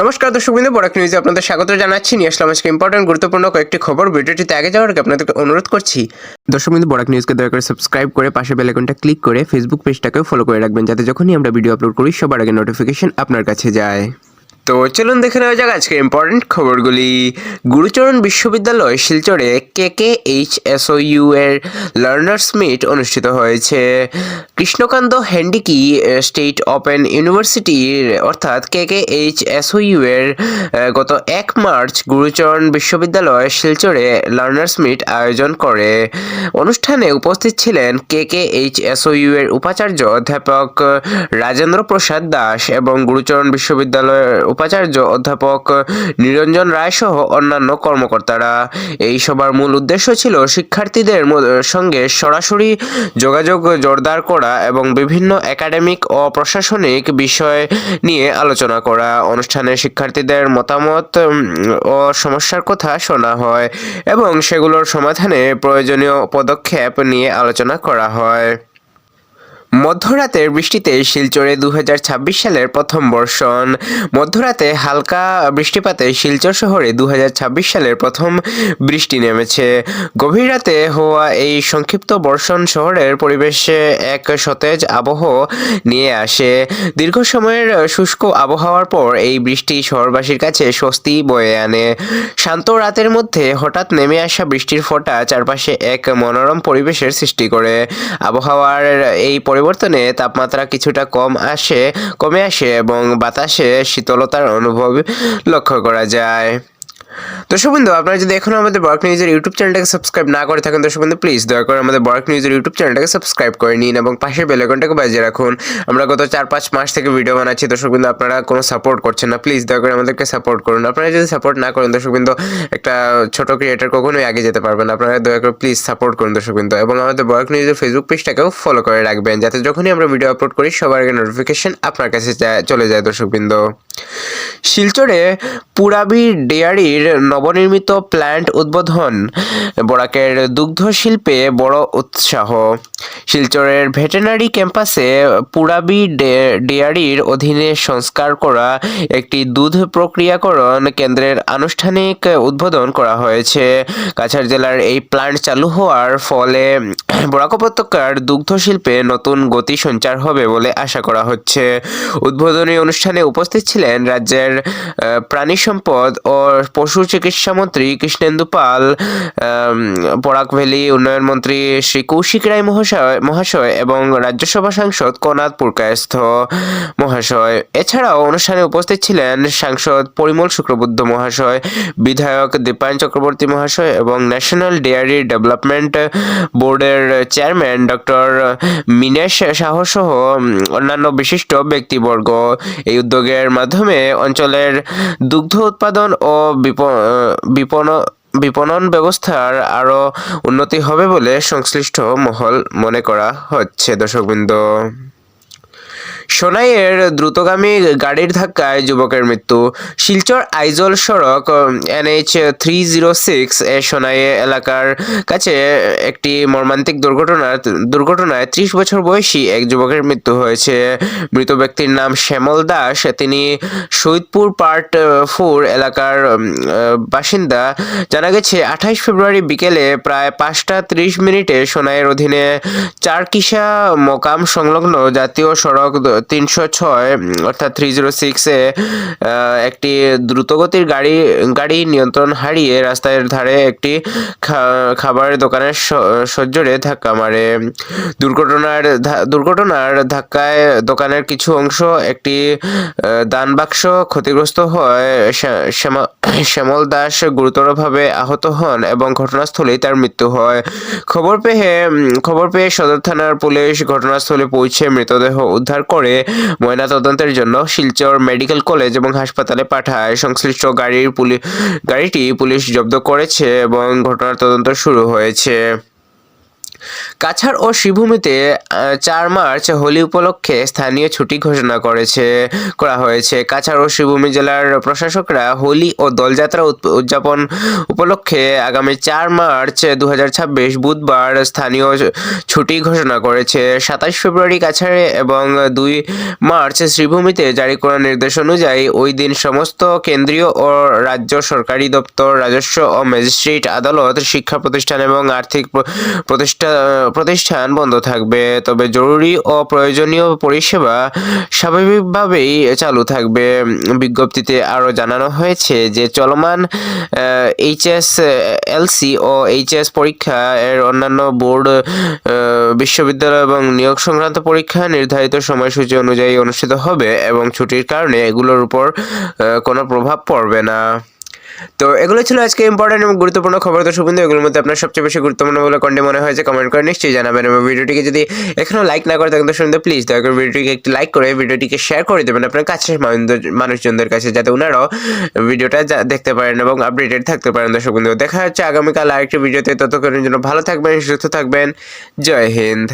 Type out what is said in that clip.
নমস্কার দর্শকবৃন্দ, বরাক নিউজে আপনাদের স্বাগত জানাচ্ছি। নিয়ে আসলাম আজকে ইম্পর্টেন্ট গুরুত্বপূর্ণ কয়েকটি খবর। ভিডিওটিতে আগে যাওয়ার আগে আপনাদেরকে অনুরোধ করছি দর্শকবৃন্দ, বরাক নিউজকে দয়া করে সাবস্ক্রাইব করে পাশে বেল আইকনটা ক্লিক করে ফেসবুক পেজটাকেও ফলো করে রাখবেন, যাতে যখনই আমরা ভিডিও আপলোড করি সবার আগে নোটিফিকেশন আপনার কাছে যায়। তো চলুন দেখে নেওয়া যাক আজকে ইম্পর্টেন্ট খবরগুলি। গুরুচরণ বিশ্ববিদ্যালয় শিলচরে KKHSOU এর লার্নার্স মিট অনুষ্ঠিত হয়েছে। কৃষ্ণকান্ত হ্যান্ডিকি স্টেট ওপেন ইউনিভার্সিটির অর্থাৎ KKHSOU এর গত 1 মার্চ গুরুচরণ বিশ্ববিদ্যালয় শিলচরে লার্নার্স মিট আয়োজন করে। অনুষ্ঠানে উপস্থিত ছিলেন KKHSOU এর উপাচার্য অধ্যাপক রাজেন্দ্র প্রসাদ দাস এবং গুরুচরণ বিশ্ববিদ্যালয়ের উপাচার্য অধ্যাপক নিরঞ্জন রায় সহ অন্যান্য কর্মকর্তারা। এই সভার মূল উদ্দেশ্য ছিল শিক্ষার্থীদের সঙ্গে সরাসরি যোগাযোগ জোরদার করা এবং বিভিন্ন একাডেমিক ও প্রশাসনিক বিষয় নিয়ে আলোচনা করা। অনুষ্ঠানে শিক্ষার্থীদের মতামত ও সমস্যার কথা শোনা হয় এবং সেগুলোর সমাধানে প্রয়োজনীয় পদক্ষেপ নিয়ে আলোচনা করা হয়। মধ্যরাতের বৃষ্টিতে শিলচরে 2026 সালের প্রথম বর্ষণ। মধ্যরাতে হালকা বৃষ্টিপাতে শিলচর শহরে 2026 সালের প্রথম বৃষ্টি নেমেছে। গভীর রাতে হওয়া এই সংক্ষিপ্ত বর্ষণ শহরের পরিবেশে এক সতেজ আবহ নিয়ে আসে। দীর্ঘ সময়ের শুষ্ক আবহাওয়ার পর এই বৃষ্টি শহরবাসীর কাছে স্বস্তি বয়ে আনে। শান্ত রাতের মধ্যে হঠাৎ নেমে আসা বৃষ্টির ফোঁটা চারপাশে এক মনোরম পরিবেশের সৃষ্টি করে। আবহাওয়ার এই পরিবর্তনে তাপমাত্রা কিছুটা কমে আসে এবং বাতাসে শীতলতার অনুভব লক্ষ্য করা যায়। দর্শকবৃন্দু, আপনারা যদি এখনো আমাদের বরাক নিউজের ইউটিউব চ্যানেলটাকে সাবস্ক্রাইব না করে থাকেন দর্শকবৃন্দু, প্লিজ দয়া করে আমাদের বরাক নিউজের ইউটিউব চ্যানেলটাকে সাবস্ক্রাইব করে নিন এবং পাশের বেল আইকনটাকে বাজিয়ে রাখুন। আমরা গত 4-5 মাস থেকে ভিডিও বানাচ্ছি দর্শকবৃন্দু, আপনারা কোনো সাপোর্ট করছেন না। প্লিজ দয়া করে আমাদেরকে সাপোর্ট করুন। আপনারা যদি সাপোর্ট না করেন দর্শকবৃন্দু, একটা ছোট ক্রিয়েটার কখনোই আগে যেতে পারবেন। আপনারা দয়া করে প্লিজ সাপোর্ট করুন দর্শকবৃন্দু, এবং আমাদের বরাক নিউজের ফেসবুক পেজটাকেও ফলো করে রাখবেন, যাতে যখনই আমরা ভিডিও আপলোড করি সবার আগে নোটিফিকেশন আপনার কাছে চলে যায় দর্শকবৃন্দু। শিলচরে পুরাবি ডেয়ারির নবনির্মিত প্ল্যান্ট উদ্বোধন। বরাকের দুগ্ধ শিল্পে বড় উৎসাহ। শিলচরের ভেটেরিনারি ক্যাম্পাসে পুরাবি ডেয়ারির অধীনে সংস্কার করা একটি দুধ প্রক্রিয়াকরণ কেন্দ্রের আনুষ্ঠানিক উদ্বোধন করা হয়েছে। কাছাড় জেলার এই প্ল্যান্ট চালু হওয়ার ফলে বরাক উপত্যকার দুগ্ধ শিল্পে নতুন গতি সঞ্চার হবে বলে আশা করা হচ্ছে। উদ্বোধনী অনুষ্ঠানে উপস্থিত ছিলেন রাজ্যের প্রাণী সম্পদ ও পশু চিকিৎসা মন্ত্রী কৃষ্ণেন্দু পাল, বরাক ভ্যালি উন্নয়ন মন্ত্রী শ্রী কৌশিক রায় মহাশয় এবং রাজ্যসভা সাংসদ কনাদ পুরকায়স্থ মহাশয়। এছাড়াও অনুষ্ঠানে উপস্থিত ছিলেন সাংসদ পরিমল শুক্রবুদ্ধ মহাশয়, বিধায়ক দীপায়ন চক্রবর্তী মহাশয় এবং ন্যাশনাল ডেয়ারি ডেভেলপমেন্ট বোর্ডের চেয়ারম্যান ডক্টর মিনেশ সাহ সহ অন্যান্য বিশিষ্ট ব্যক্তিবর্গ। এই উদ্যোগের মাধ্যমে অঞ্চলের দুগ্ধ উৎপাদন ও বিপণন ব্যবস্থার আরও উন্নতি হবে বলে সংশ্লিষ্ট মহল মনে করা হচ্ছে দর্শকবৃন্দ। সোনাইয়ের দ্রুতগামী গাড়ির ধাক্কায় যুবকের মৃত্যু। শিলচর আইজল সড়ক NH 306 এ সোনাইয়ে এলাকার কাছে একটি মর্মান্তিক দুর্ঘটনায় 30 বছর বয়সী এক যুবকের মৃত্যু হয়েছে। মৃত ব্যক্তির নাম শ্যামল দাস। তিনি শহীদপুর পার্ট 4 এলাকার বাসিন্দা। জানা গেছে 28 ফেব্রুয়ারি বিকেলে প্রায় 5:30 সোনাইয়ের অধীনে চারকিসা মোকাম সংলগ্ন জাতীয় সড়ক 306 অর্থাৎ 306 এ একটি দ্রুতগতির গাড়ি নিয়ন্ত্রণ হারিয়ে রাস্তার ধারে একটি খাবারের দোকানের সজোরে ধাক্কা মারে। দুর্ঘটনার ধাক্কায় দোকানের কিছু অংশ একটি দান বাক্স ক্ষতিগ্রস্ত হয়। শ্যামল দাস গুরুতরভাবে আহত হন এবং ঘটনাস্থলেই তার মৃত্যু হয়। খবর পেয়ে সদর থানার পুলিশ ঘটনাস্থলে পৌঁছে মৃতদেহ উদ্ধার করে ময়নাতদন্তের জন্য শিলচর মেডিকেল কলেজ এবং হাসপাতালে পাঠায়। সংশ্লিষ্ট গাড়িটি পুলিশ জব্দ করেছে এবং ঘটনার তদন্ত শুরু হয়েছে। কাছাড় ও শ্রীভূমিতে 4 মার্চ হোলি উপলক্ষে স্থানীয় ছুটি ঘোষণা করা হয়েছে। কাছাড় ও শ্রীভূমি জেলার প্রশাসকরা হোলি ও দোলযাত্রা উদযাপন উপলক্ষে আগামী 4 মার্চ 2026 বুধবার স্থানীয় ছুটি ঘোষণা করেছে। 27 ফেব্রুয়ারি কাছাড়ে এবং 2 মার্চ শ্রীভূমিতে জারি করা নির্দেশ অনুযায়ী ওই দিন সমস্ত কেন্দ্রীয় ও রাজ্য সরকারি দপ্তর, রাজস্ব ও ম্যাজিস্ট্রেট আদালত, শিক্ষা প্রতিষ্ঠান এবং আর্থিক প্রতিষ্ঠান বন্ধ থাকবে। তবে জরুরি ও প্রয়োজনীয় পরিষেবা স্বাভাবিকভাবেই চালু থাকবে। বিজ্ঞপ্তিতে আরও জানানো হয়েছে যে চলমান এইচএসএলসি ও এইচএস পরীক্ষা এর অন্যান্য বোর্ড, বিশ্ববিদ্যালয় এবং নিয়োগ সংক্রান্ত পরীক্ষা নির্ধারিত সময়সূচি অনুযায়ী অনুষ্ঠিত হবে এবং ছুটির কারণে এগুলোর উপর কোনো প্রভাব পড়বে না। তো এগুলো ছিল আজকে ইম্পর্টেন্ট এবং গুরুত্বপূর্ণ খবর। তো শুভেন্দু, এগুলোর মধ্যে আপনার সবচেয়ে বেশি গুরুত্বপূর্ণ বলে কোনটি মনে হয়েছে কমেন্ট করে নিশ্চয়ই জানাবেন, এবং ভিডিওটিকে যদি এখনও লাইক না করে থাকেন তো শুনতে প্লিজ দয়া করে ভিডিওটিকে একটি লাইক করে ভিডিওটিকে শেয়ার করে দেবেন আপনার কাছের মানুষজনদের কাছে, যাতে ওনারাও ভিডিওটা দেখতে পারেন এবং আপডেটেড থাকতে পারেন। দর্শক বন্ধু, দেখা হচ্ছে আগামীকাল আরেকটি ভিডিওতে। ততক্ষণের জন্য ভালো থাকবেন, সুস্থ থাকবেন। জয় হিন্দ।